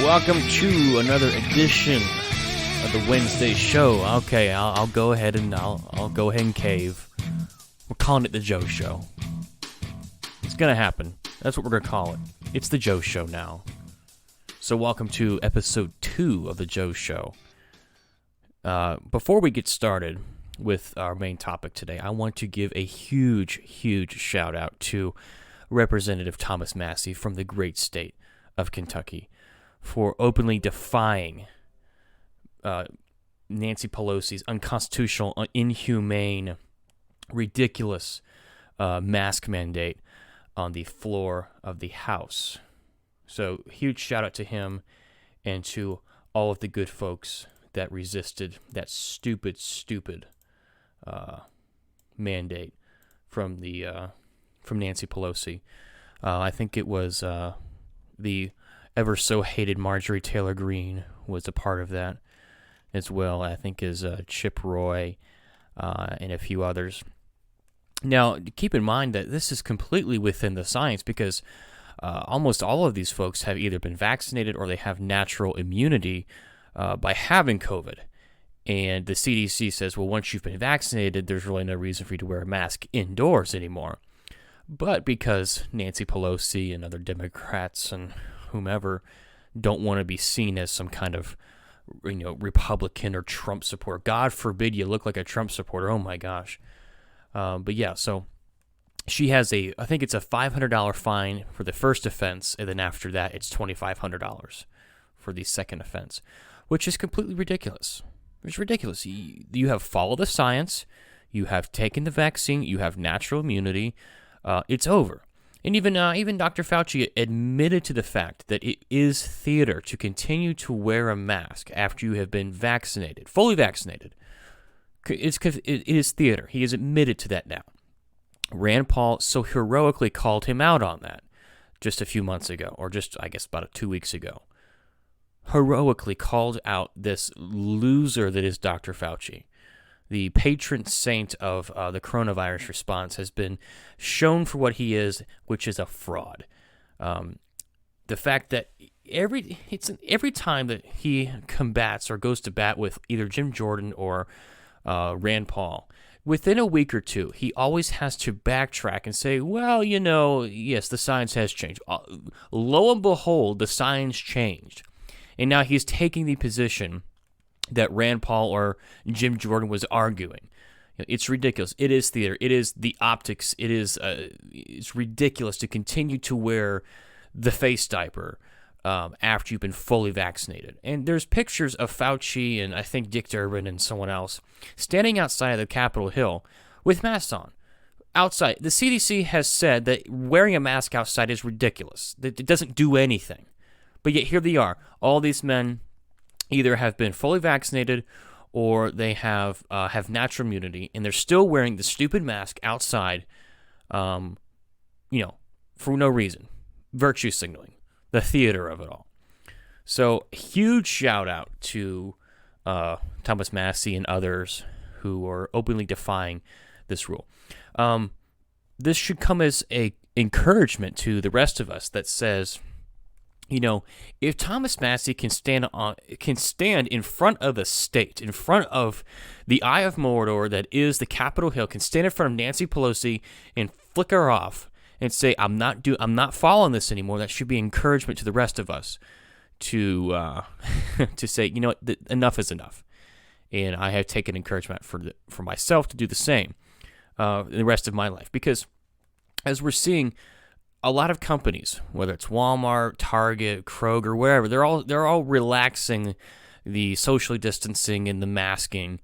welcome to another edition of the Wednesday show. Okay, I'll go ahead and I'll go ahead and cave. We're calling it the Joe Show. It's gonna happen. That's what we're gonna call it. It's the Joe Show now. So welcome to episode 2 of the Joe Show. Before we get started with our main topic today, I want to give a huge shout out to Representative Thomas Massie from the great state of Kentucky for openly defying Nancy Pelosi's unconstitutional, inhumane, ridiculous mask mandate on the floor of the House. So huge shout out to him and to all of the good folks that resisted that stupid mandate from Nancy Pelosi. I think it was the ever so hated Marjorie Taylor Greene was a part of that as well. I think is Chip Roy and a few others. Now, keep in mind that this is completely within the science because almost all of these folks have either been vaccinated or they have natural immunity by having COVID. And the CDC says, well, once you've been vaccinated, there's really no reason for you to wear a mask indoors anymore. But because Nancy Pelosi and other Democrats and whomever don't want to be seen as some kind of, Republican or Trump supporter. God forbid you look like a Trump supporter. Oh my gosh. But yeah, so she has I think it's a $500 fine for the first offense, and then after that, it's $2,500 for the second offense, which is completely ridiculous. It's ridiculous. You have followed the science, you have taken the vaccine, you have natural immunity. It's over. And even Dr. Fauci admitted to the fact that it is theater to continue to wear a mask after you have been vaccinated, fully vaccinated. It is theater. He has admitted to that now. Rand Paul so heroically called him out on that just a few months ago, or just, I guess, about 2 weeks ago. Heroically called out this loser that is Dr. Fauci. The patron saint of the coronavirus response has been shown for what he is, which is a fraud. The fact that every time that he combats or goes to bat with either Jim Jordan or Rand Paul, within a week or two, he always has to backtrack and say, well, yes, the science has changed. Lo and behold, the science changed. And now he's taking the position that Rand Paul or Jim Jordan was arguing. It's ridiculous. It is theater. It is the optics. It's ridiculous to continue to wear the face diaper after you've been fully vaccinated. And there's pictures of Fauci and I think Dick Durbin and someone else standing outside of the Capitol Hill with masks on. Outside. The CDC has said that wearing a mask outside is ridiculous. That it doesn't do anything. But yet here they are. All these men either have been fully vaccinated or they have natural immunity, and they're still wearing the stupid mask outside, for no reason. Virtue signaling, the theater of it all. So, huge shout out to Thomas Massie and others who are openly defying this rule. This should come as a encouragement to the rest of us that says, if Thomas Massie can stand in front of the state, in front of the Eye of Mordor that is the Capitol Hill, can stand in front of Nancy Pelosi and flick her off and say, I'm not following this anymore, that should be encouragement to the rest of us to say, enough is enough. And I have taken encouragement for myself to do the same the rest of my life. Because as we're seeing, a lot of companies, whether it's Walmart, Target, Kroger, wherever, they're all relaxing the social distancing and the masking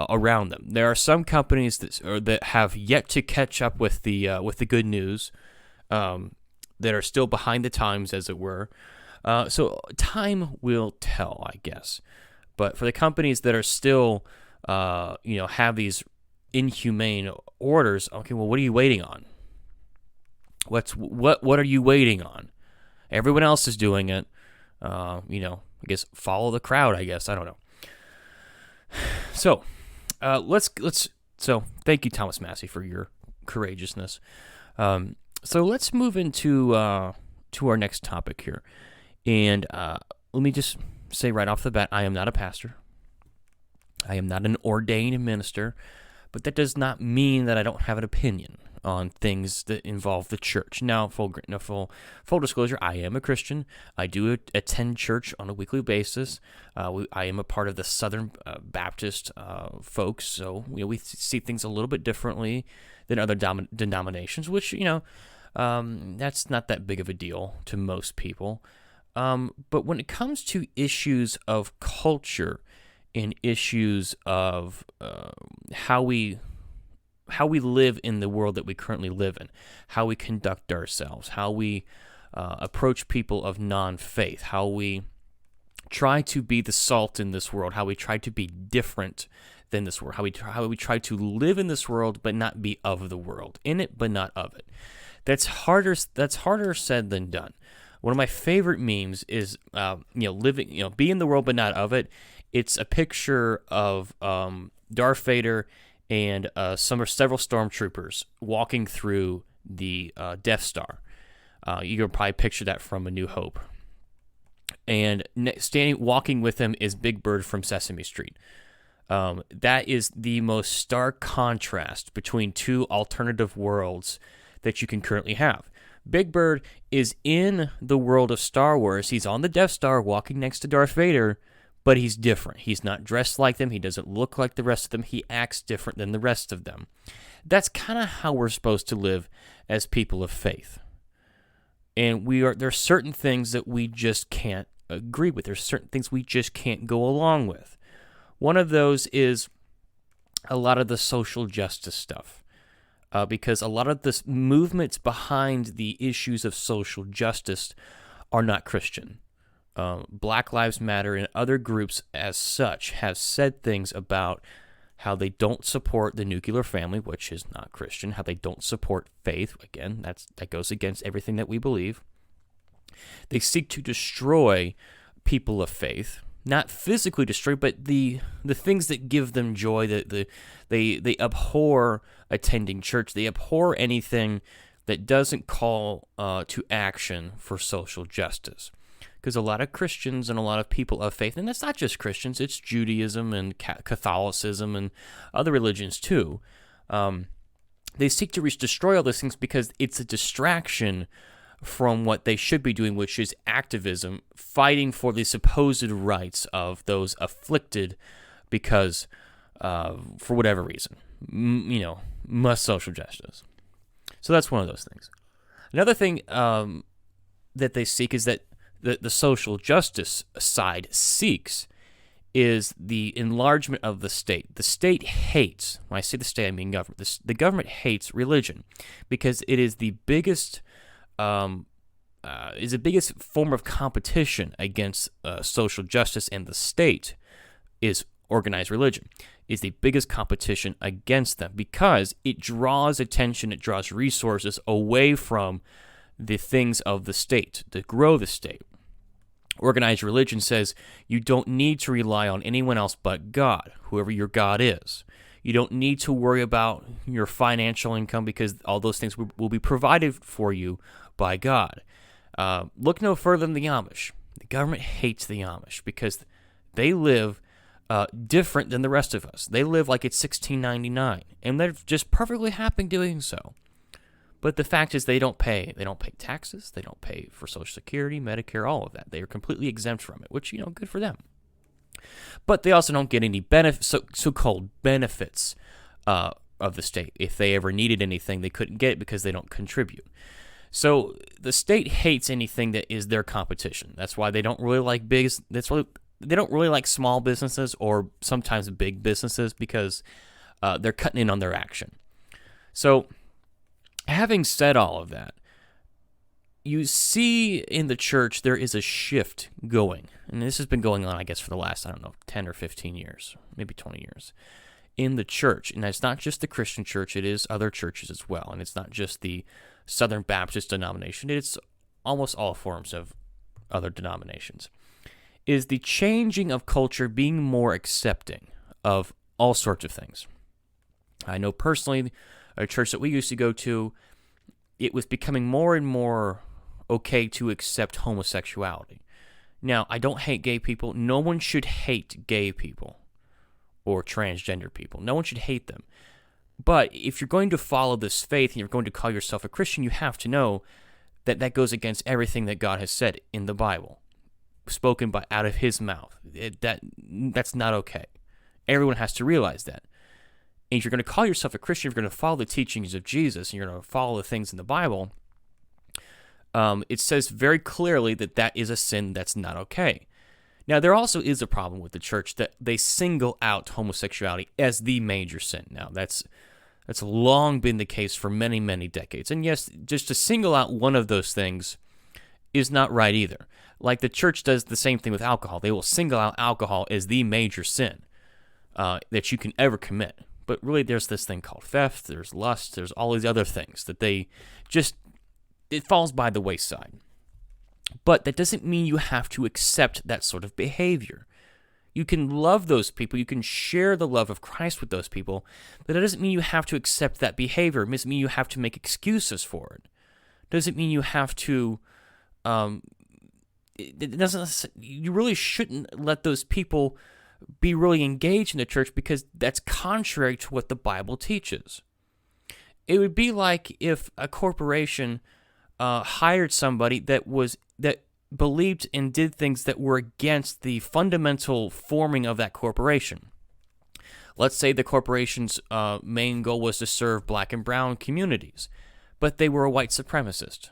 around them. There are some companies that have yet to catch up with the good news, that are still behind the times, as it were. So time will tell, I guess. But for the companies that are still, have these inhumane orders, okay, well, what are you waiting on? What are you waiting on? Everyone else is doing it. I guess follow the crowd. I guess I don't know. So, So thank you, Thomas Massie, for your courageousness. So let's move into to our next topic here, and let me just say right off the bat, I am not a pastor. I am not an ordained minister, but that does not mean that I don't have an opinion on things that involve the church. Now, full disclosure, I am a Christian. I do attend church on a weekly basis. I am a part of the Southern Baptist folks, so we see things a little bit differently than other denominations, which that's not that big of a deal to most people. But when it comes to issues of culture and issues of how we live in the world that we currently live in, how we conduct ourselves, how we approach people of non-faith, how we try to be the salt in this world, how we try to be different than this world, how we try to live in this world but not be of the world, in it but not of it. That's harder said than done. One of my favorite memes is living, be in the world but not of it. It's a picture of Darth Vader and several stormtroopers walking through the Death Star. You can probably picture that from A New Hope. And walking with him is Big Bird from Sesame Street. That is the most stark contrast between two alternative worlds that you can currently have. Big Bird is in the world of Star Wars. He's on the Death Star walking next to Darth Vader, but he's different. He's not dressed like them. He doesn't look like the rest of them. He acts different than the rest of them. That's kind of how we're supposed to live as people of faith. And there's certain things that we just can't agree with. There's certain things we just can't go along with. One of those is a lot of the social justice stuff. Because a lot of the movements behind the issues of social justice are not Christian. Black Lives Matter and other groups as such have said things about how they don't support the nuclear family, which is not Christian, how they don't support faith. Again, that goes against everything that we believe. They seek to destroy people of faith, not physically destroy, but the things that give them joy. They abhor attending church. They abhor anything that doesn't call to action for social justice. Because a lot of Christians and a lot of people of faith, and that's not just Christians, it's Judaism and Catholicism and other religions too, they seek to destroy all those things because it's a distraction from what they should be doing, which is activism, fighting for the supposed rights of those afflicted because, for whatever reason, must social justice. So that's one of those things. Another thing that they seek is that the social justice side seeks is the enlargement of the state. The state hates, when I say the state, I mean government. The government hates religion because it is the biggest form of competition against social justice, and the state is organized religion, is the biggest competition against them because it draws attention, it draws resources away from the things of the state to grow the state. Organized religion says you don't need to rely on anyone else but God, whoever your God is. You don't need to worry about your financial income because all those things will be provided for you by God. Look no further than the Amish. The government hates the Amish because they live different than the rest of us. They live like it's 1699, and they're just perfectly happy doing so. But the fact is they don't pay taxes, they don't pay for Social Security, Medicare, all of that. They are completely exempt from it, which, good for them. But they also don't get any so-called benefits of the state. If they ever needed anything, they couldn't get it because they don't contribute. So the state hates anything that is their competition. That's why they don't really like they don't really like small businesses or sometimes big businesses because they're cutting in on their action. So having said all of that, you see in the church there is a shift going. And this has been going on, I guess, for the last, 10 or 15 years, maybe 20 years, in the church. And it's not just the Christian church, it is other churches as well. And it's not just the Southern Baptist denomination, it's almost all forms of other denominations. Is the changing of culture being more accepting of all sorts of things. I know personally, a church that we used to go to, it was becoming more and more okay to accept homosexuality. Now, I don't hate gay people. No one should hate gay people or transgender people. No one should hate them. But if you're going to follow this faith and you're going to call yourself a Christian, you have to know that that goes against everything that God has said in the Bible, spoken out of his mouth. That's not okay. Everyone has to realize that. And if you're going to call yourself a Christian, if you're going to follow the teachings of Jesus, and you're going to follow the things in the Bible, it says very clearly that that is a sin that's not okay. Now, there also is a problem with the church that they single out homosexuality as the major sin. Now, that's long been the case for many, many decades. And yes, just to single out one of those things is not right either. Like the church does the same thing with alcohol. They will single out alcohol as the major sin that you can ever commit. But really, there's this thing called theft, there's lust, there's all these other things that it falls by the wayside. But that doesn't mean you have to accept that sort of behavior. You can love those people, you can share the love of Christ with those people, but that doesn't mean you have to accept that behavior. It doesn't mean you have to make excuses for it. It doesn't mean you have to, you really shouldn't let those people be really engaged in the church, because that's contrary to what the Bible teaches. It would be like if a corporation hired somebody that believed and did things that were against the fundamental forming of that corporation. Let's say the corporation's main goal was to serve black and brown communities, but they were a white supremacist.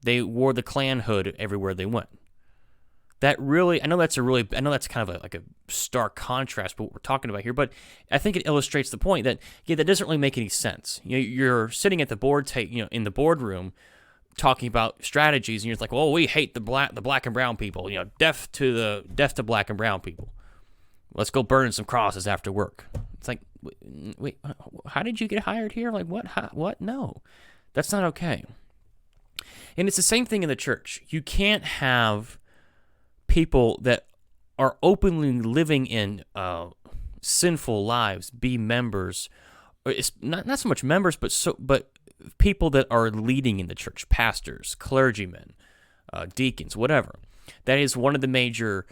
They wore the Klan hood everywhere they went. That really, I know that's kind of like a stark contrast to what we're talking about here, but I think it illustrates the point that, that doesn't really make any sense. You're sitting at the board in the boardroom talking about strategies, and you're like, well, we hate the black and brown people, deaf to black and brown people. Let's go burn some crosses after work. It's like, wait, how did you get hired here? Like, what? No, that's not okay. And it's the same thing in the church. You can't have people that are openly living in sinful lives be members, or it's not so much members, but people that are leading in the church, pastors, clergymen, deacons, whatever. That is one of the major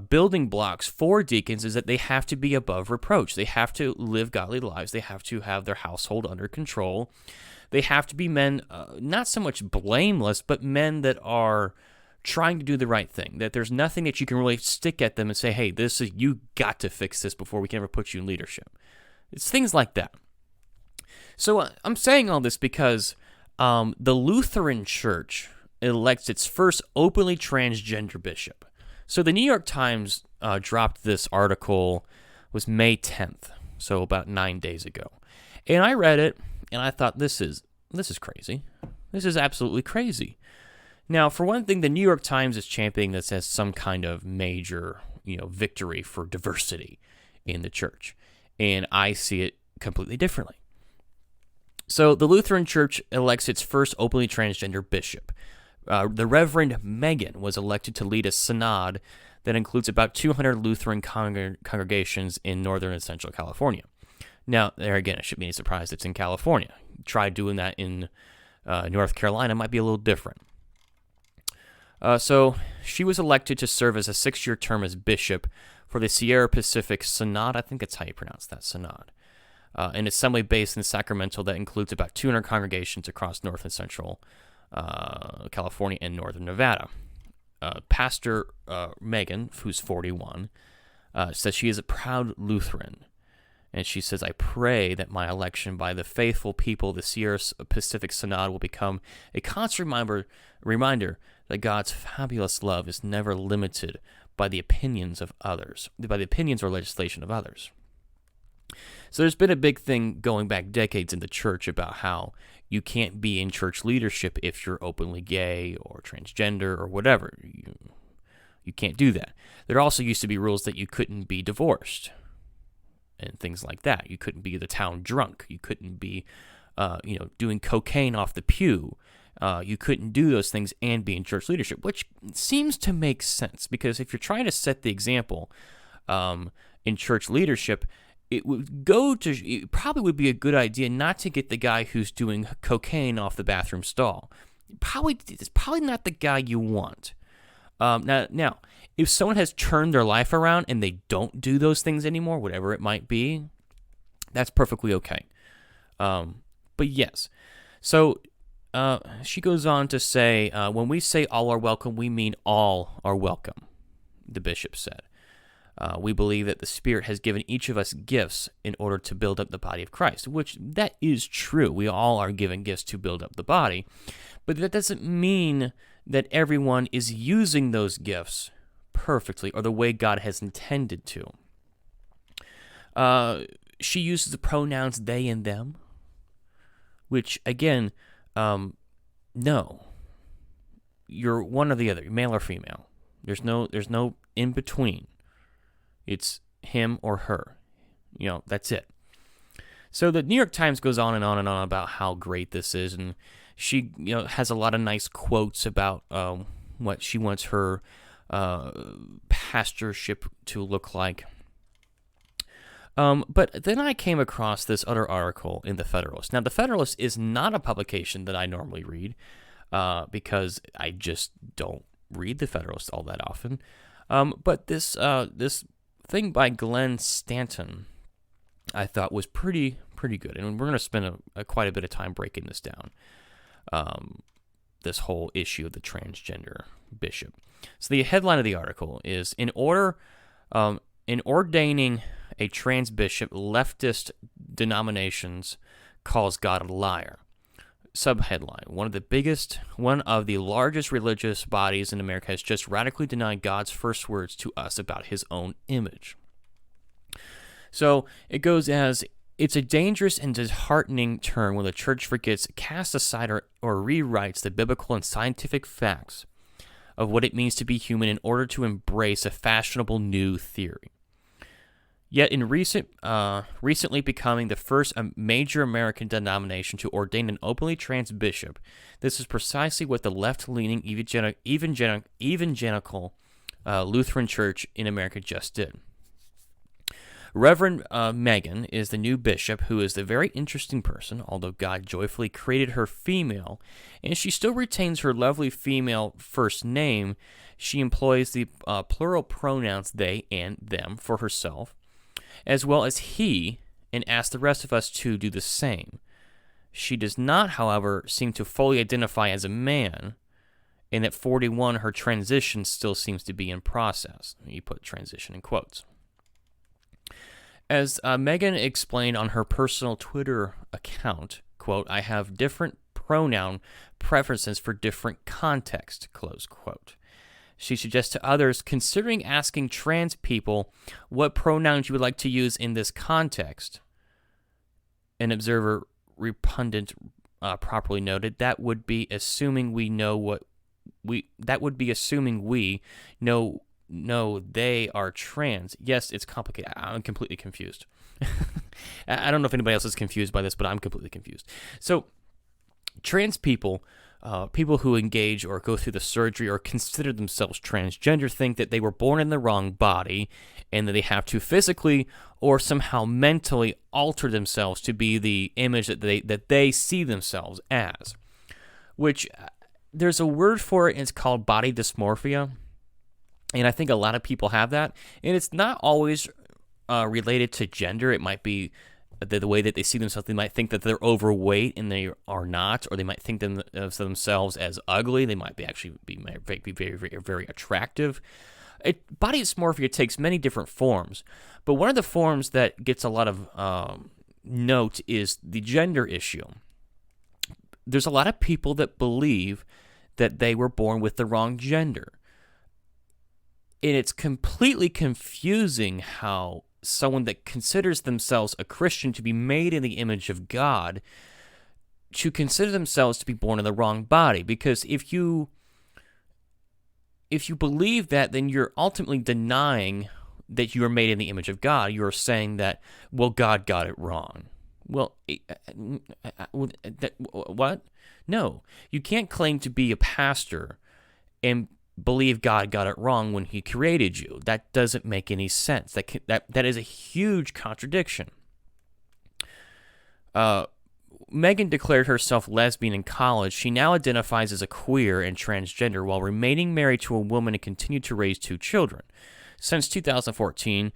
building blocks for deacons, is that they have to be above reproach. They have to live godly lives. They have to have their household under control. They have to be men, not so much blameless, but men that are trying to do the right thing, that there's nothing that you can really stick at them and say, hey, you got to fix this before we can ever put you in leadership. It's things like that. So I'm saying all this because the Lutheran Church elects its first openly transgender bishop. So the New York Times dropped this article, was May 10th, so about 9 days ago. And I read it, and I thought, this is crazy. This is absolutely crazy. Now, for one thing, the New York Times is championing this as some kind of major, victory for diversity in the church. And I see it completely differently. So the Lutheran Church elects its first openly transgender bishop. The Reverend Megan was elected to lead a synod that includes about 200 Lutheran congregations in northern and central California. Now, there again, it shouldn't be any surprise it's in California. Try doing that in North Carolina, might be a little different. So she was elected to serve as a 6-year term as bishop for the Sierra Pacific Synod. I think that's how you pronounce that, Synod. An assembly based in Sacramento that includes about 200 congregations across north and central California and northern Nevada. Pastor Megan, who's 41, says she is a proud Lutheran. And she says, I pray that my election by the faithful people of the Sierra Pacific Synod will become a constant reminder that God's fabulous love is never limited by the opinions of others, by the opinions or legislation of others. So there's been a big thing going back decades in the church about how you can't be in church leadership if you're openly gay or transgender or whatever. You can't do that. There also used to be rules that you couldn't be divorced and things like that. You couldn't be the town drunk. You couldn't be, doing cocaine off the pew. You couldn't do those things and be in church leadership, which seems to make sense, because if you're trying to set the example in church leadership, it probably would be a good idea not to get the guy who's doing cocaine off the bathroom stall. it's probably not the guy you want. Now, if someone has turned their life around and they don't do those things anymore, whatever it might be, that's perfectly okay. But yes, so she goes on to say, when we say all are welcome, we mean all are welcome, the bishop said. We believe that the Spirit has given each of us gifts in order to build up the body of Christ, which that is true. We all are given gifts to build up the body, but that doesn't mean that everyone is using those gifts perfectly or the way God has intended to. She uses the pronouns they and them, which, again, no. You're one or the other, male or female. There's no in between. It's him or her. That's it. So the New York Times goes on and on and on about how great this is, and she has a lot of nice quotes about what she wants her pastorship to look like. But then I came across this other article in The Federalist. Now, The Federalist is not a publication that I normally read because I just don't read The Federalist all that often. But this thing by Glenn Stanton I thought was pretty good. And we're going to spend quite a bit of time breaking this down, this whole issue of the transgender bishop. So the headline of the article is, in ordaining a trans bishop, leftist denominations calls God a liar. Subheadline: one of the largest religious bodies in America has just radically denied God's first words to us about his own image. So it goes as, it's a dangerous and disheartening turn when the church forgets, casts aside, or rewrites the biblical and scientific facts of what it means to be human in order to embrace a fashionable new theory. Yet in recently becoming the first major American denomination to ordain an openly trans bishop, this is precisely what the left-leaning evangelical Lutheran Church in America just did. Reverend Megan is the new bishop, who is a very interesting person, although God joyfully created her female, and she still retains her lovely female first name. She employs the plural pronouns they and them for herself, as well as he, and asks the rest of us to do the same. She does not, however, seem to fully identify as a man, and at 41, her transition still seems to be in process. You put transition in quotes. As Megan explained on her personal Twitter account, quote, I have different pronoun preferences for different contexts, close quote. She suggests to others, considering asking trans people what pronouns you would like to use in this context. An observer repugnant properly noted, that would be assuming we know they are trans. Yes, it's complicated. I'm completely confused. I don't know if anybody else is confused by this, but I'm completely confused. So, trans people, people who engage or go through the surgery or consider themselves transgender, think that they were born in the wrong body and that they have to physically or somehow mentally alter themselves to be the image that they see themselves as. Which, there's a word for it, and it's called body dysmorphia. And I think a lot of people have that. And it's not always related to gender. It might be the way that they see themselves. They might think that they're overweight and they are not, or they might think of themselves as ugly. They might be very, very, very attractive. Body dysmorphia takes many different forms. But one of the forms that gets a lot of note is the gender issue. There's a lot of people that believe that they were born with the wrong gender. And it's completely confusing how someone that considers themselves a Christian to be made in the image of God to consider themselves to be born in the wrong body. Because if you believe that, then you're ultimately denying that you are made in the image of God. You're saying that, well, God got it wrong. Well, what? No, you can't claim to be a pastor and believe God got it wrong when he created you. That doesn't make any sense. That is a huge contradiction. Megan declared herself lesbian in college. She now identifies as a queer and transgender while remaining married to a woman and continued to raise 2 children. Since 2014,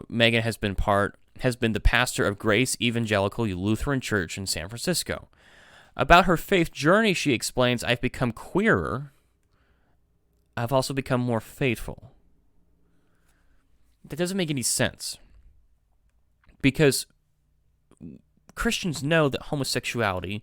Megan has been the pastor of Grace Evangelical Lutheran Church in San Francisco. About her faith journey, she explains, "I've become queerer. I've also become more faithful." That doesn't make any sense, because Christians know that homosexuality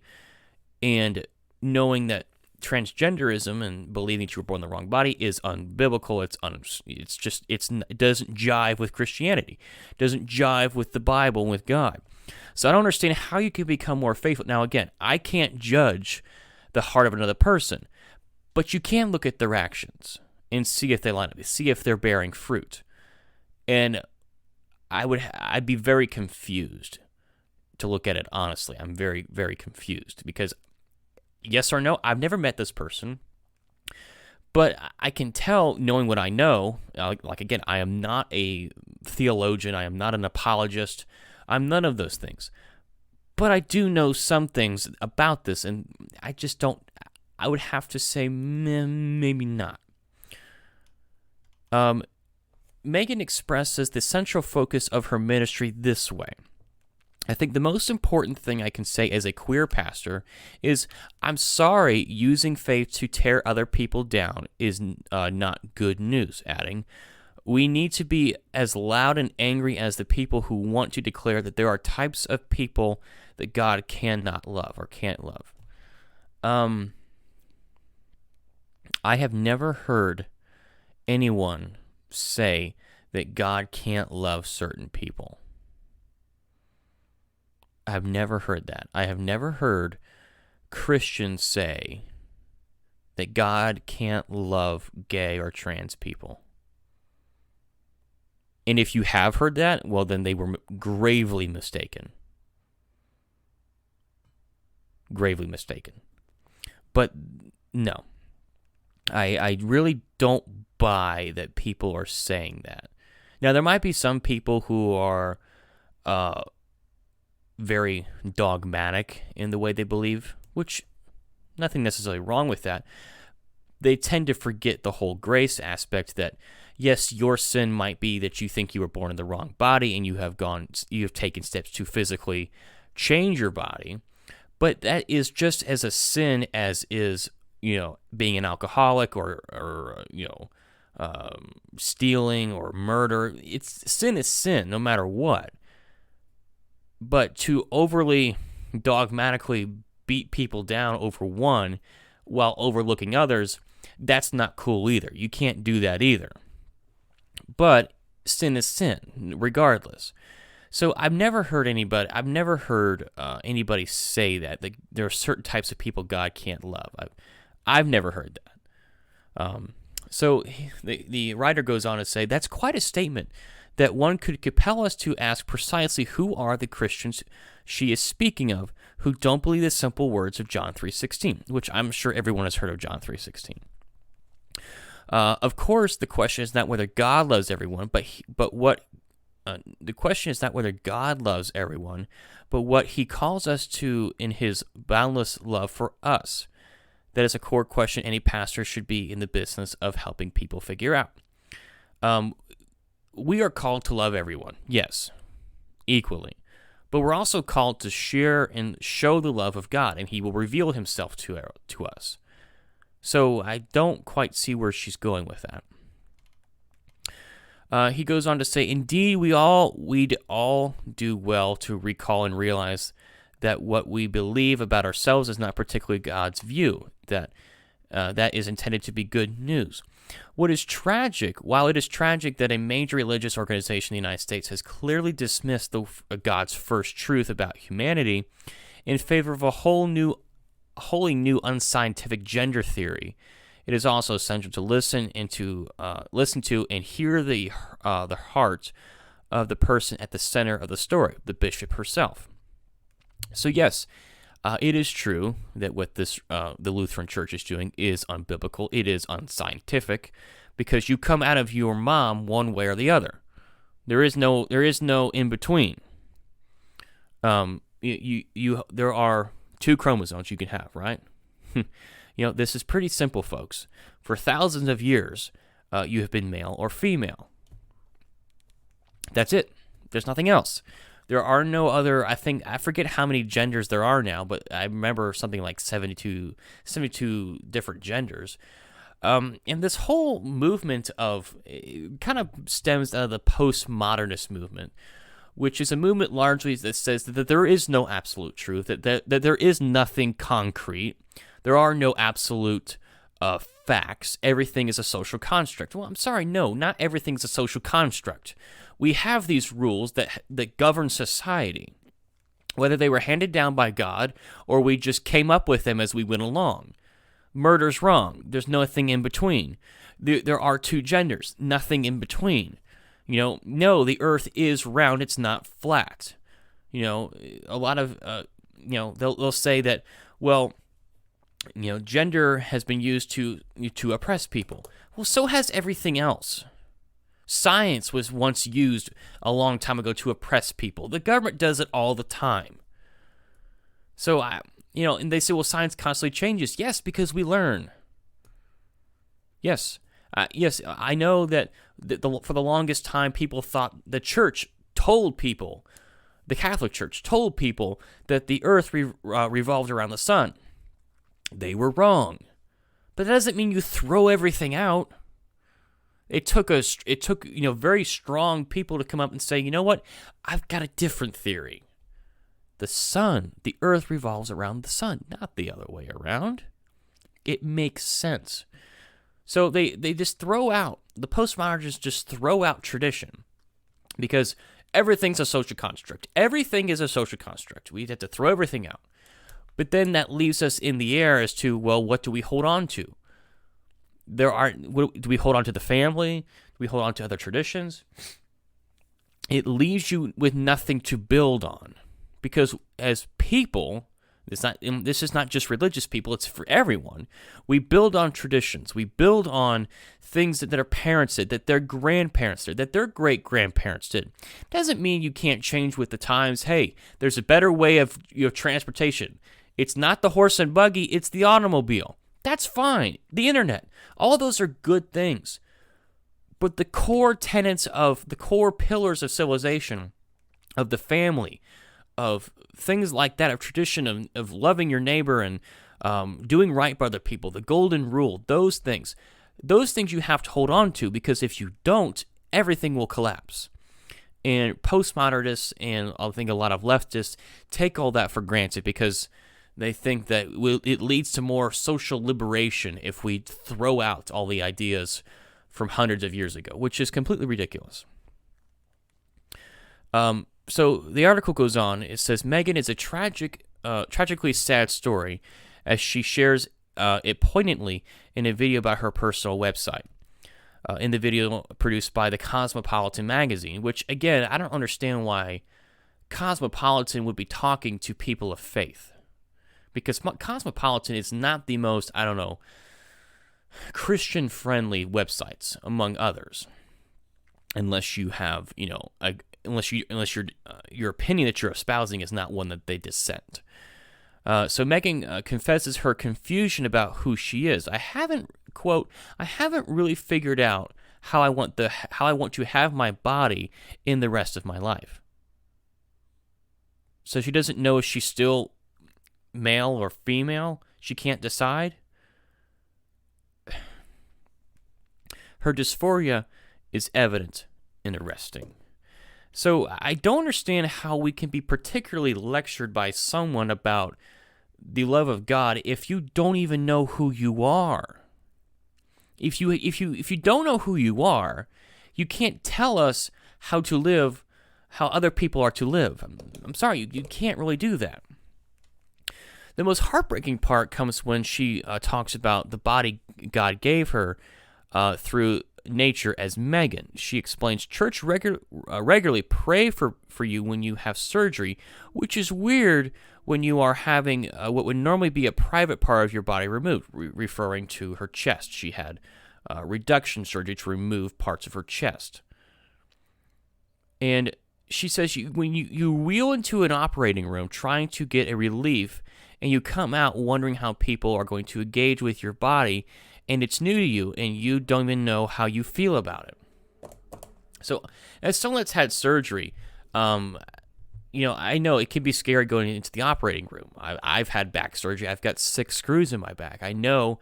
and knowing that transgenderism and believing that you were born in the wrong body is unbiblical. It doesn't jive with Christianity. It doesn't jive with the Bible and with God. So I don't understand how you could become more faithful. Now, again, I can't judge the heart of another person, but you can look at their actions and see if they line up, see if they're bearing fruit. And I'd be very confused to look at it honestly. I'm very, very confused because, yes or no, I've never met this person, but I can tell, knowing what I know, again, I am not a theologian, I am not an apologist, I'm none of those things, but I do know some things about this, and I just don't, I would have to say maybe not. Megan expresses the central focus of her ministry this way: "I think the most important thing I can say as a queer pastor is I'm sorry using faith to tear other people down is not good news," adding, "We need to be as loud and angry as the people who want to declare that there are types of people that God cannot love or can't love." I have never heard anyone say that God can't love certain people. I have never heard that. I have never heard Christians say that God can't love gay or trans people. And if you have heard that, well, then they were gravely mistaken. Gravely mistaken. But no, I really don't buy that people are saying that. Now, there might be some people who are very dogmatic in the way they believe, which nothing necessarily wrong with that. They tend to forget the whole grace aspect, that yes, your sin might be that you think you were born in the wrong body and you have taken steps to physically change your body, but that is just as a sin as is, being an alcoholic or stealing or murder. Sin is sin no matter what. But to overly dogmatically beat people down over one while overlooking others, that's not cool either. You can't do that either. But sin is sin, regardless. So I've never heard anybody say that there are certain types of people God can't love. I've never heard that. So the writer goes on to say, "That's quite a statement that one could compel us to ask precisely who are the Christians she is speaking of who don't believe the simple words of John 3:16, which I'm sure everyone has heard of John 3:16. Of course, the question is not whether God loves everyone, the question is not whether God loves everyone, but what he calls us to in his boundless love for us. That is a core question any pastor should be in the business of helping people figure out. We are called to love everyone, yes, equally. But we're also called to share and show the love of God, and he will reveal himself to us. So I don't quite see where she's going with that. He goes on to say, "Indeed, we'd all do well to recall and realize that what we believe about ourselves is not particularly God's view, that is intended to be good news. What is tragic, while it is tragic that a major religious organization in the United States has clearly dismissed God's first truth about humanity in favor of a wholly new unscientific gender theory, it is also essential to listen to and hear the heart of the person at the center of the story, the bishop herself. So yes, it is true that what the Lutheran Church is doing is unbiblical. It is unscientific, because you come out of your mom one way or the other. There is no in between. there are 2 chromosomes you can have, right? This is pretty simple, folks. For thousands of years, you have been male or female. That's it. There's nothing else. There are no other, I forget how many genders there are now, but I remember something like 72 different genders. And this whole movement kind of stems out of the postmodernist movement, which is a movement largely that says that there is no absolute truth, that there is nothing concrete. There are no absolute facts. Everything is a social construct. Well, I'm sorry, no, not everything's a social construct. We have these rules that govern society, whether they were handed down by God or we just came up with them as we went along. Murder's wrong. There's nothing in between. There are 2 genders. Nothing in between. No, the earth is round. It's not flat. A lot of, they'll say that, well, gender has been used to oppress people. Well, so has everything else. Science was once used a long time ago to oppress people. The government does it all the time. So, and they say, well, science constantly changes. Yes, because we learn. Yes. Yes, I know that for the longest time, people thought the church told people, the Catholic Church told people that the earth revolved around the sun. They were wrong. But that doesn't mean you throw everything out. It took very strong people to come up and say, you know what? I've got a different theory. The earth revolves around the sun, not the other way around. It makes sense. So they just the postmodernists just throw out tradition because everything's a social construct. Everything is a social construct. We have to throw everything out. But then that leaves us in the air as to, well, what do we hold on to? Do we hold on to the family? Do we hold on to other traditions? It leaves you with nothing to build on. Because as people, this is not just religious people, it's for everyone. We build on traditions. We build on things that our parents did, that their grandparents did, that their great-grandparents did. Doesn't mean you can't change with the times. Hey, there's a better way of transportation. It's not the horse and buggy, it's the automobile. That's fine. The internet. All those are good things. But the core tenets of the core pillars of civilization, of the family, of things like that, of tradition, of loving your neighbor and doing right by other people, the golden rule, those things you have to hold on to, because if you don't, everything will collapse. And postmodernists and I think a lot of leftists take all that for granted because they think that it leads to more social liberation if we throw out all the ideas from hundreds of years ago, which is completely ridiculous. So the article goes on. It says, Megan is a tragically sad story as she shares it poignantly in a video by her personal website. In the video produced by the Cosmopolitan magazine, which, again, I don't understand why Cosmopolitan would be talking to people of faith. Because Cosmopolitan is not the most, Christian-friendly websites, among others. Unless you have, unless your opinion that you're espousing is not one that they dissent. So Megan confesses her confusion about who she is. I haven't really figured out how I want to have my body in the rest of my life. So she doesn't know if she's still male or female. She can't decide. Her dysphoria is evident and arresting. So I don't understand how we can be particularly lectured by someone about the love of God if you don't even know who you are. If you don't know who you are, you can't tell us how to live, how other people are to live. I'm sorry, you can't really do that. The most heartbreaking part comes when she talks about the body God gave her through nature as Megan. She explains, church regularly pray for you when you have surgery, which is weird when you are having what would normally be a private part of your body removed, referring to her chest. She had reduction surgery to remove parts of her chest. And she says when you wheel into an operating room trying to get a relief, and you come out wondering how people are going to engage with your body, and it's new to you, and you don't even know how you feel about it. So, as someone that's had surgery, I know it can be scary going into the operating room. I've had back surgery. I've got 6 screws in my back. I know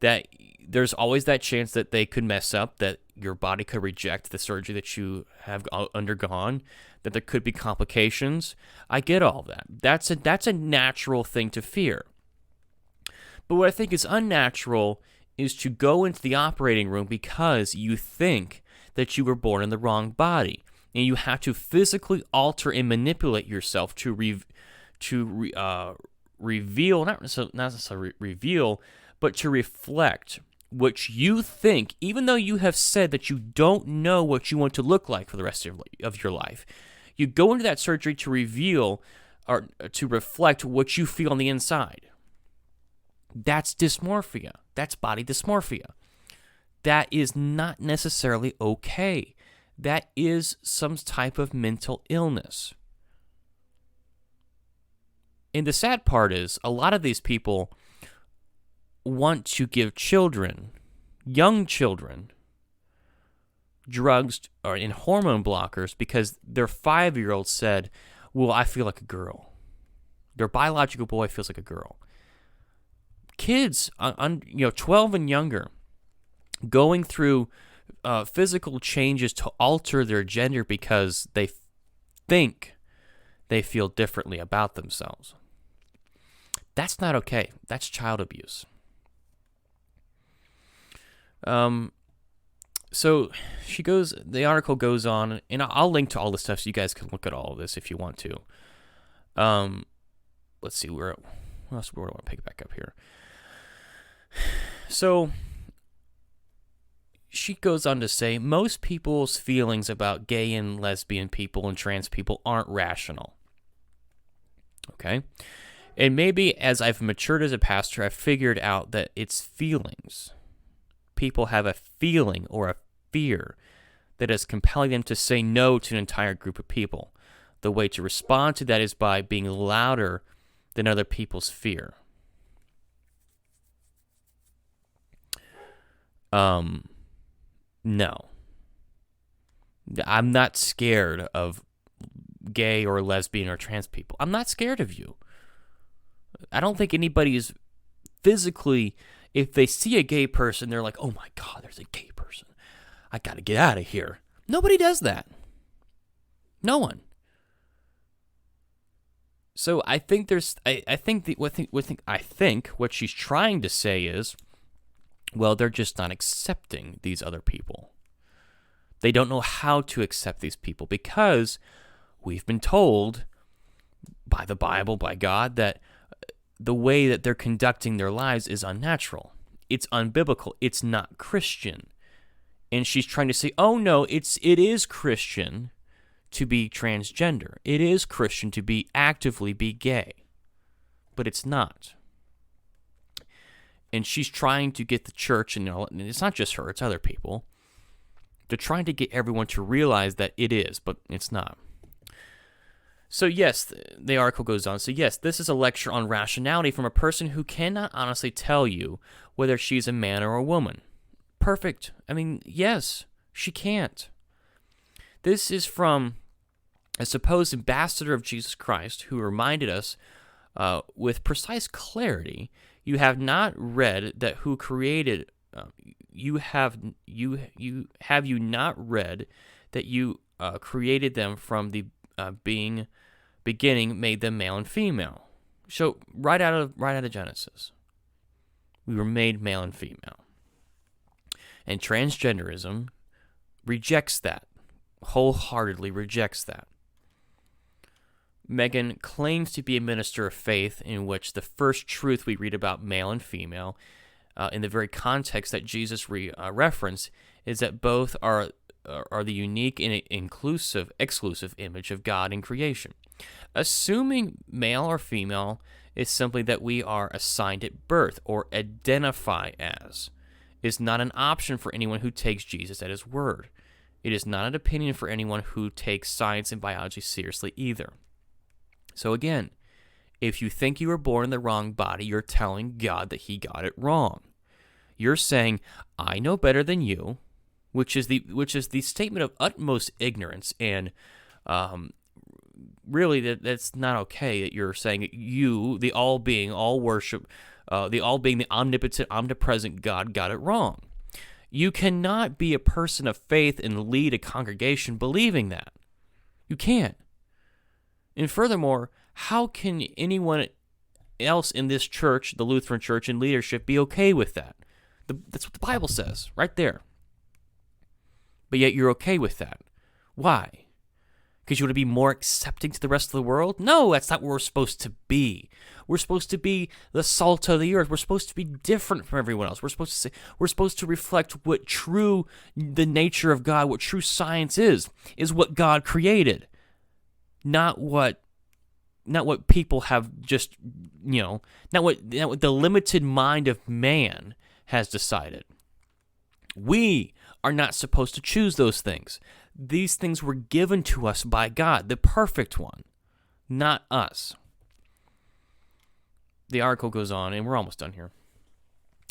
that there's always that chance that they could mess up, that your body could reject the surgery that you have undergone, that there could be complications. I get all that. That's a natural thing to fear. But what I think is unnatural is to go into the operating room because you think that you were born in the wrong body, and you have to physically alter and manipulate yourself to reveal, not necessarily reveal, but to reflect what you think, even though you have said that you don't know what you want to look like for the rest of your life. You go into that surgery to reveal or to reflect what you feel on the inside. That's dysmorphia. That's body dysmorphia. That is not necessarily okay. That is some type of mental illness. And the sad part is, a lot of these people want to give children, young children, drugs or in hormone blockers because their 5-year-old said, well, I feel like a girl. Their biological boy feels like a girl. Kids, 12 and younger, going through physical changes to alter their gender because they think they feel differently about themselves. That's not okay. That's child abuse. So the article goes on, and I'll link to all the stuff so you guys can look at all of this if you want to. Let's see, where do I want to pick it back up here? So she goes on to say, most people's feelings about gay and lesbian people and trans people aren't rational. Okay? And maybe as I've matured as a pastor, I've figured out that it's feelings. People have a feeling or a fear that is compelling them to say no to an entire group of people. The way to respond to that is by being louder than other people's fear. No. I'm not scared of gay or lesbian or trans people. I'm not scared of you. I don't think anybody is physically, if they see a gay person, they're like, oh my God, there's a gay person. I got to get out of here. Nobody does that. No one. So I think what she's trying to say is, well, they're just not accepting these other people. They don't know how to accept these people because we've been told by the Bible, by God, that the way that they're conducting their lives is unnatural. It's unbiblical. It's not Christian. And she's trying to say, oh no, it is Christian to be transgender. It is Christian to actively be gay. But it's not. And she's trying to get the church, and it's not just her, it's other people. They're trying to get everyone to realize that it is, but it's not. So yes, the article goes on. So yes, this is a lecture on rationality from a person who cannot honestly tell you whether she's a man or a woman. Perfect. I mean, yes, she can't. This is from a supposed ambassador of Jesus Christ who reminded us with precise clarity, you have not read that who created you not read that you created them from the beginning, made them male and female. So right out of Genesis, we were made male and female. And transgenderism rejects that, wholeheartedly rejects that. Megan claims to be a minister of faith in which the first truth we read about male and female, in the very context that Jesus referenced, is that both are the unique and exclusive image of God in creation. Assuming male or female is simply that we are assigned at birth or identify as, is not an option for anyone who takes Jesus at his word. It is not an opinion for anyone who takes science and biology seriously either. So again, if you think you were born in the wrong body, you're telling God that he got it wrong. You're saying, I know better than you, which is the statement of utmost ignorance, and really that's not okay. That you're saying you, the all-being, all-worship, the all-being, the omnipotent, omnipresent God got it wrong. You cannot be a person of faith and lead a congregation believing that. You can't. And furthermore, how can anyone else in this church, the Lutheran Church, in leadership, be okay with that? That's what the Bible says, right there. But yet you're okay with that. Why? Because you want to be more accepting to the rest of the world? No, that's not what we're supposed to be. We're supposed to be the salt of the earth. We're supposed to be different from everyone else. We're supposed to reflect what the nature of God, what true science is what God created, not what people have just, not what the limited mind of man has decided. We are not supposed to choose those things. These things were given to us by God, the perfect one, not us. The article goes on, and we're almost done here.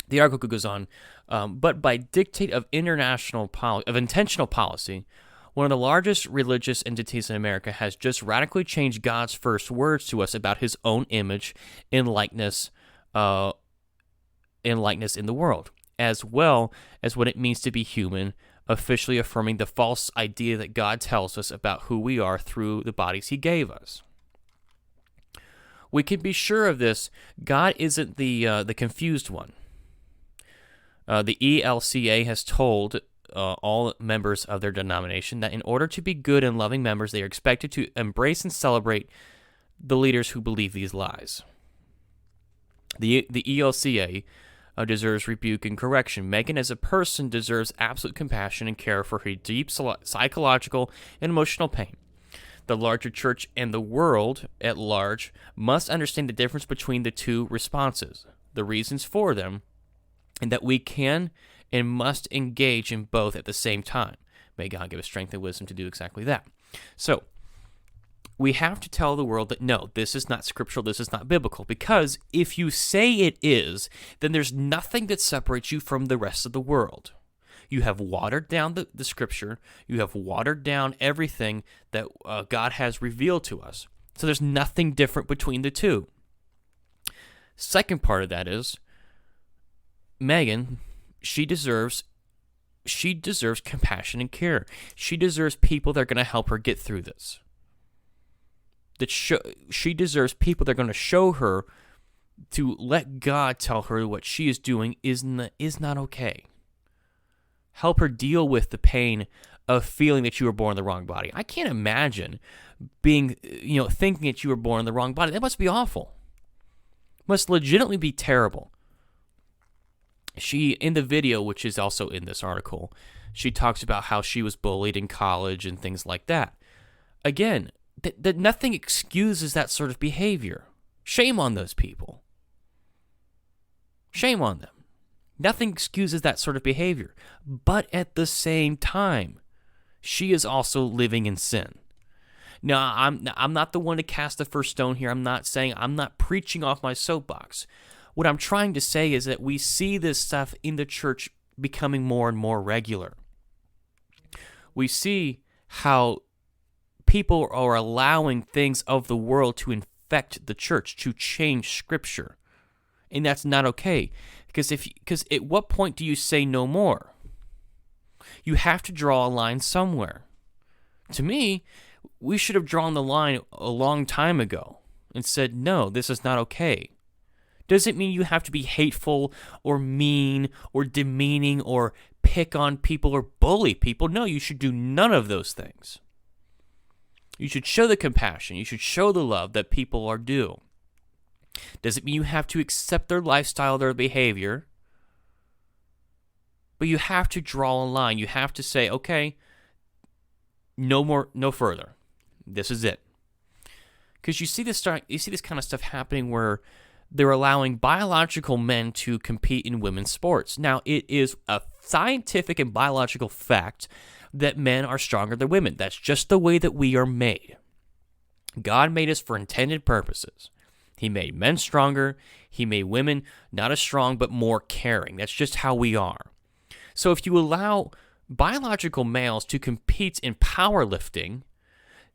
The article goes on, but by dictate of intentional policy, one of the largest religious entities in America has just radically changed God's first words to us about his own image and likeness in the world, as well as what it means to be human, officially affirming the false idea that God tells us about who we are through the bodies he gave us. We can be sure of this. God isn't the confused one. The ELCA has told all members of their denomination that in order to be good and loving members, they are expected to embrace and celebrate the leaders who believe these lies. The ELCA deserves rebuke and correction. Megan, as a person, deserves absolute compassion and care for her deep psychological and emotional pain. The larger church and the world at large must understand the difference between the two responses, the reasons for them, and that we can and must engage in both at the same time. May God give us strength and wisdom to do exactly that. So, we have to tell the world that no, this is not scriptural, this is not biblical, because if you say it is, then there's nothing that separates you from the rest of the world. You have watered down the scripture, you have watered down everything that God has revealed to us. So there's nothing different between the two. Second part of that is, Megan, she deserves compassion and care. She deserves people that are going to help her get through this. She deserves people that are going to show her to let God tell her what she is doing is not okay. Help her deal with the pain of feeling that you were born in the wrong body. I can't imagine thinking that you were born in the wrong body. That must be awful. Must legitimately be terrible. She, in the video, which is also in this article, she talks about how she was bullied in college and things like that. Again, that nothing excuses that sort of behavior. Shame on those people. Shame on them. Nothing excuses that sort of behavior. But at the same time, she is also living in sin. Now, I'm not the one to cast the first stone here. I'm not preaching off my soapbox. What I'm trying to say is that we see this stuff in the church becoming more and more regular. We see how people are allowing things of the world to infect the church, to change Scripture. And that's not okay. Because at what point do you say no more? You have to draw a line somewhere. To me, we should have drawn the line a long time ago and said, no, this is not okay. Doesn't mean you have to be hateful or mean or demeaning or pick on people or bully people. No, you should do none of those things. You should show the compassion. You should show the love that people are due. Doesn't mean you have to accept their lifestyle, their behavior. But you have to draw a line. You have to say, okay, no more, no further. This is it. Because you see this kind of stuff happening where they're allowing biological men to compete in women's sports. Now, it is a scientific and biological fact that men are stronger than women. That's just the way that we are made. God made us for intended purposes. He made men stronger. He made women not as strong, but more caring. That's just how we are. So if you allow biological males to compete in powerlifting,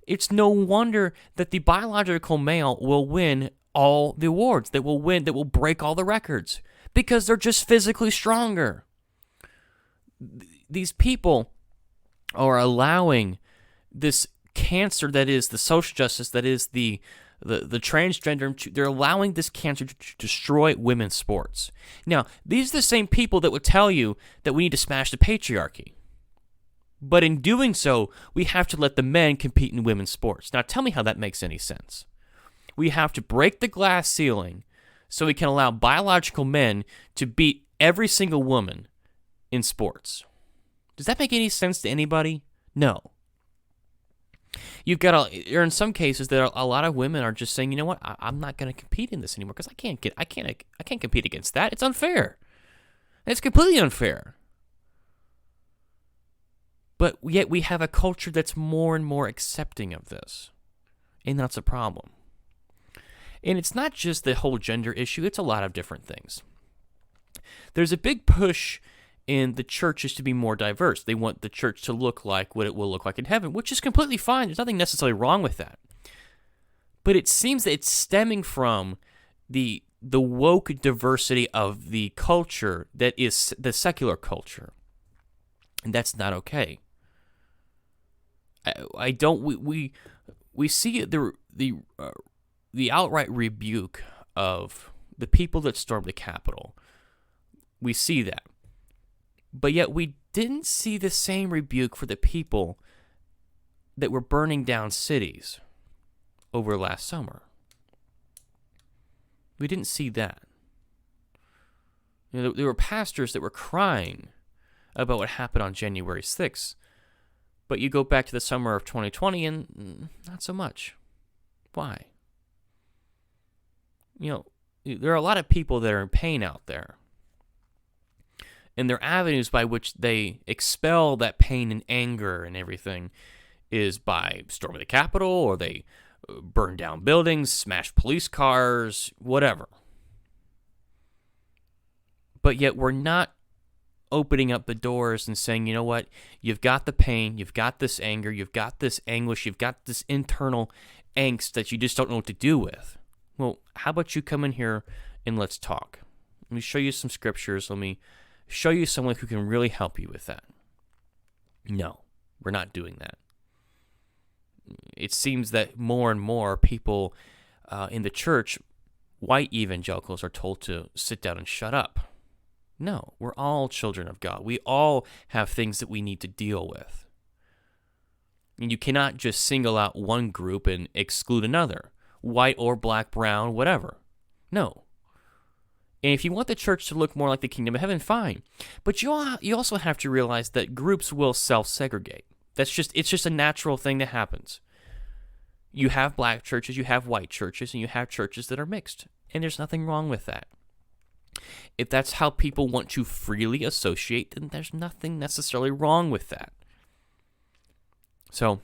it's no wonder that the biological male will win all the awards, that will break all the records, because they're just physically stronger. These people are allowing this cancer that is the social justice, that is the transgender, they're allowing this cancer to destroy women's sports. Now, these are the same people that would tell you that we need to smash the patriarchy. But in doing so, we have to let the men compete in women's sports. Now, tell me how that makes any sense. We have to break the glass ceiling so we can allow biological men to beat every single woman in sports. Does that make any sense to anybody? No. You've got or in some cases, a lot of women are just saying, you know what, I'm not going to compete in this anymore because I can't compete against that. It's unfair. It's completely unfair. But yet we have a culture that's more and more accepting of this, and that's a problem. And it's not just the whole gender issue; it's a lot of different things. There's a big push in the churches to be more diverse. They want the church to look like what it will look like in heaven, which is completely fine. There's nothing necessarily wrong with that. But it seems that it's stemming from the woke diversity of the culture that is the secular culture. And that's not okay. We see the outright rebuke of the people that stormed the Capitol. We see that. But yet we didn't see the same rebuke for the people that were burning down cities over last summer. We didn't see that. You know, there were pastors that were crying about what happened on January 6th. But you go back to the summer of 2020 and not so much. Why? You know, there are a lot of people that are in pain out there. And their avenues by which they expel that pain and anger and everything is by storming the Capitol, or they burn down buildings, smash police cars, whatever. But yet we're not opening up the doors and saying, you know what, you've got the pain, you've got this anger, you've got this anguish, you've got this internal angst that you just don't know what to do with. Well, how about you come in here and let's talk? Let me show you some scriptures. Let me show you someone who can really help you with that. No, we're not doing that. It seems that more and more people in the church, white evangelicals, are told to sit down and shut up. No, we're all children of God. We all have things that we need to deal with. And you cannot just single out one group and exclude another, white or black, brown, whatever. No. And if you want the church to look more like the kingdom of heaven, fine. But you also have to realize that groups will self-segregate. It's just a natural thing that happens. You have black churches, you have white churches, and you have churches that are mixed. And there's nothing wrong with that. If that's how people want to freely associate, then there's nothing necessarily wrong with that. So,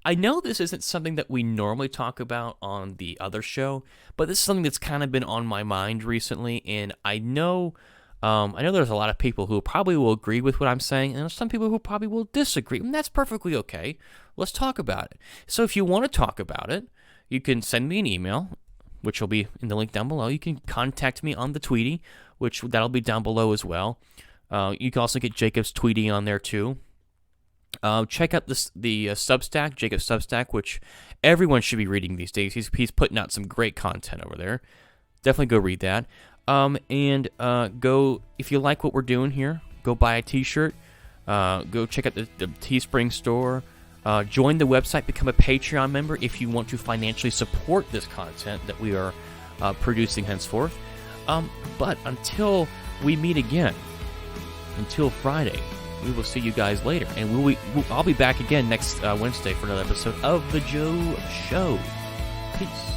I know this isn't something that we normally talk about on the other show, but this is something that's kind of been on my mind recently, and I know there's a lot of people who probably will agree with what I'm saying, and there's some people who probably will disagree, and that's perfectly okay. Let's talk about it. So if you want to talk about it, you can send me an email, which will be in the link down below. You can contact me on the Tweety, which that'll be down below as well. You can also get Jacob's Tweety on there too. Check out the Substack, Jacob's Substack, which everyone should be reading these days. He's putting out some great content over there. Definitely go read that. And go, if you like what we're doing here, go buy a t-shirt. Go check out the Teespring store. Join the website, become a Patreon member if you want to financially support this content that we are producing henceforth. But until we meet again, until Friday, we will see you guys later. And I'll be back again next Wednesday for another episode of The Joe Show. Peace.